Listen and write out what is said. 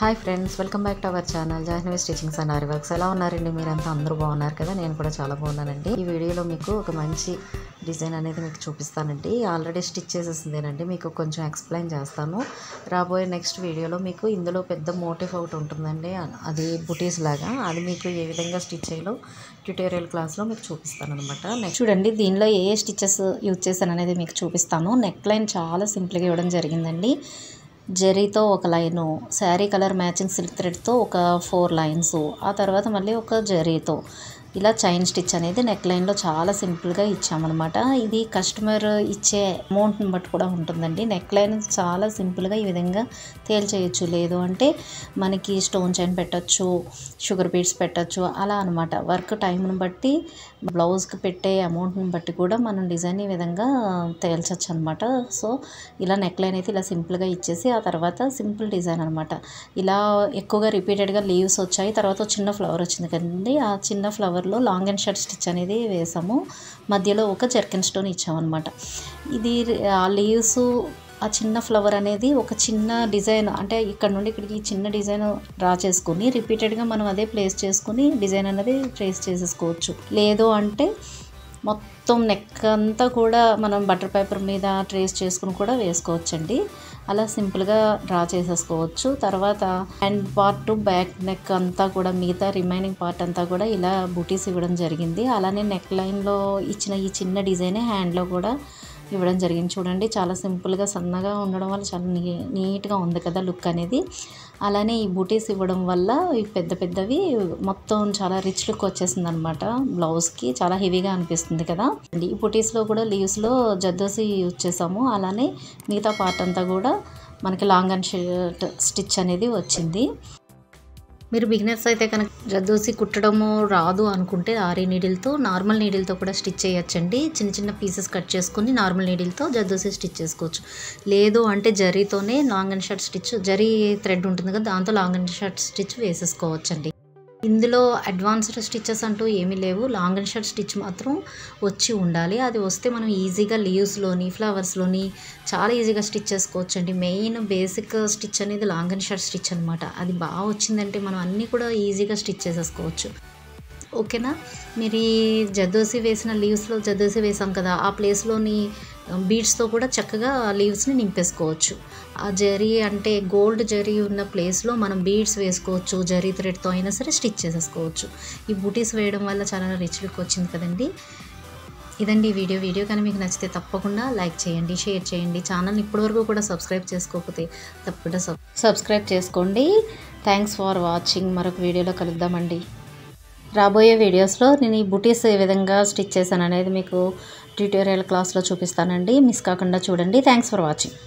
Hi friends, welcome back to our channel Jahnavi stitchings and aari works. ఎలా ఉన్నారండి? మీరంతా అందరూ బాగున్నారు కదా? నేను కూడా చాలా బాగున్నానండి. ఈ వీడియోలో మీకు ఒక మంచి డిజైన్ అనేది మీకు చూపిస్తానండి. ఆల్రెడీ స్టిచ్ చేసేసిందేనండి, మీకు కొంచెం ఎక్స్ప్లెయిన్ చేస్తాను. రాబోయే నెక్స్ట్ వీడియోలో మీకు ఇందులో పెద్ద మోటివ్ ఒకటి ఉంటుందండి, అది బుటీస్ లాగా. అది మీకు ఏ విధంగా స్టిచ్ చేయాలో ట్యూటోరియల్ క్లాస్లో మీకు చూపిస్తాను అనమాట. నెక్స్ట్ చూడండి, దీనిలో ఏ స్టిచెస్ యూజ్ చేశాను అనేది మీకు చూపిస్తాను. నెక్ లైన్ చాలా సింపుల్గా ఇవ్వడం జరిగిందండి. జరీతో ఒక line, sari colour matching silk థ్రెడ్తో ఒక 4 లైన్స్, ఆ తర్వాత మళ్ళీ ఒక జరీతో ఇలా చైన్ స్టిచ్ అనేది నెక్ లైన్లో చాలా సింపుల్గా ఇచ్చామన్నమాట. ఇది కస్టమర్ ఇచ్చే అమౌంట్ని బట్టి కూడా ఉంటుందండి. నెక్ లైన్ చాలా సింపుల్గా ఈ విధంగా తేల్చేయచ్చు, లేదు అంటే మనకి స్టోన్ చైన్ పెట్టచ్చు, షుగర్ బీడ్స్ పెట్టచ్చు, అలా అనమాట. వర్క్ టైంని బట్టి, బ్లౌజ్కి పెట్టే అమౌంట్ని బట్టి కూడా మనం డిజైన్ ఈ విధంగా తేల్చచ్చు అనమాట. సో ఇలా నెక్ లైన్ అయితే ఇలా సింపుల్గా ఇచ్చేసి, ఆ తర్వాత సింపుల్ డిజైన్ అనమాట. ఇలా ఎక్కువగా రిపీటెడ్గా లీవ్స్ వచ్చాయి, తర్వాత చిన్న ఫ్లవర్ వచ్చింది కదండి. ఆ చిన్న ఫ్లవర్లో లాంగ్ అండ్ షార్ట్ స్టిచ్ అనేది వేసాము, మధ్యలో ఒక జర్కిన్ స్టోన్ ఇచ్చామన్నమాట. ఇది ఆ లీవ్స్, ఆ చిన్న ఫ్లవర్ అనేది ఒక చిన్న డిజైన్, అంటే ఇక్కడ నుండి ఇక్కడికి చిన్న డిజైన్ డ్రా చేసుకుని రిపీటెడ్గా మనం అదే ప్లేస్ చేసుకుని డిజైన్ అనేది ట్రేస్ చేసేసుకోవచ్చు. లేదు అంటే మొత్తం నెక్ అంతా కూడా మనం బటర్ పేపర్ మీద ట్రేస్ చేసుకుని కూడా వేసుకోవచ్చండి. అలా సింపుల్గా డ్రా చేసేసుకోవచ్చు. తర్వాత హ్యాండ్ పార్ట్, బ్యాక్ నెక్ అంతా కూడా, మిగతా రిమైనింగ్ పార్ట్ అంతా కూడా ఇలా బూటీస్ ఇవ్వడం జరిగింది. అలానే నెక్ లైన్లో ఇచ్చిన ఈ చిన్న డిజైనే హ్యాండ్లో కూడా ఇవ్వడం జరిగింది. చూడండి, చాలా సింపుల్గా సన్నగా ఉండడం వల్ల చాలా నీట్గా ఉంది కదా లుక్ అనేది. అలానే ఈ బూటీస్ ఇవ్వడం వల్ల ఈ పెద్ద పెద్దవి మొత్తం చాలా రిచ్ లుక్ వచ్చేసింది అనమాట. బ్లౌజ్కి చాలా హెవీగా అనిపిస్తుంది కదా. ఈ బూటీస్లో కూడా లీవ్స్లో జద్దోసి యూజ్ చేసాము. అలానే మిగతా పార్ట్ అంతా కూడా మనకి లాంగ్ అండ్ షార్ట్ స్టిచ్ అనేది వచ్చింది. మీరు బిగినర్స్ అయితే కనుక జద్దోసి కుట్టడము రాదు అనుకుంటే ఆరి నీడిల్తో, నార్మల్ నీడిల్తో కూడా స్టిచ్ చేయొచ్చండి. చిన్న చిన్న పీసెస్ కట్ చేసుకుని నార్మల్ నీడిల్తో జద్దోసి స్టిచ్ చేసుకోవచ్చు. లేదు అంటే జరీతోనే long and short stitch, zari thread ఉంటుంది కదా, దాంతో లాంగ్ అండ్ షార్ట్ స్టిచ్ వేసేసుకోవచ్చండి. ఇందులో అడ్వాన్స్డ్ స్టిచెస్ అంటూ ఏమీ లేవు, లాంగ్ అండ్ షార్ట్ స్టిచ్ మాత్రం వచ్చి ఉండాలి. అది వస్తే మనం ఈజీగా లీవ్స్లోని, ఫ్లవర్స్లోని చాలా ఈజీగా స్టిచ్ చేసుకోవచ్చండి. మెయిన్ బేసిక్ స్టిచ్ అనేది లాంగ్ అండ్ షార్ట్ స్టిచ్ అనమాట. అది బాగా వచ్చిందంటే మనం అన్నీ కూడా ఈజీగా స్టిచ్ చేసేసుకోవచ్చు. ఓకేనా? మీరు ఈ జద్దోసి వేసిన లీవ్స్లో జద్దోసి వేసాం కదా, ఆ ప్లేస్లోని బీడ్స్తో కూడా చక్కగా లీవ్స్ని నింపేసుకోవచ్చు. ఆ జరీ అంటే గోల్డ్ జరీ ఉన్న ప్లేస్లో మనం బీడ్స్ వేసుకోవచ్చు, జరీ థ్రెడ్తో అయినా సరే స్టిచ్ చేసేసుకోవచ్చు. ఈ బూటీస్ వేయడం వల్ల చాలా రిచ్ లుక్ వచ్చింది కదండి. ఇదండి వీడియో కానీ మీకు నచ్చితే తప్పకుండా లైక్ చేయండి, షేర్ చేయండి. ఛానల్ని ఇప్పటివరకు కూడా సబ్స్క్రైబ్ చేసుకోకపోతే తప్పకుండా సబ్స్క్రైబ్ చేసుకోండి. Thanks for watching. మరొక వీడియోలో కలుద్దామండి. రాబోయే వీడియోస్లో నేను ఈ బూటీస్ ఏ విధంగా స్టిచ్ చేశాను అనేది మీకు ట్యూటోరియల్ క్లాస్లో చూపిస్తానండి. మిస్ కాకుండా చూడండి. Thanks for watching.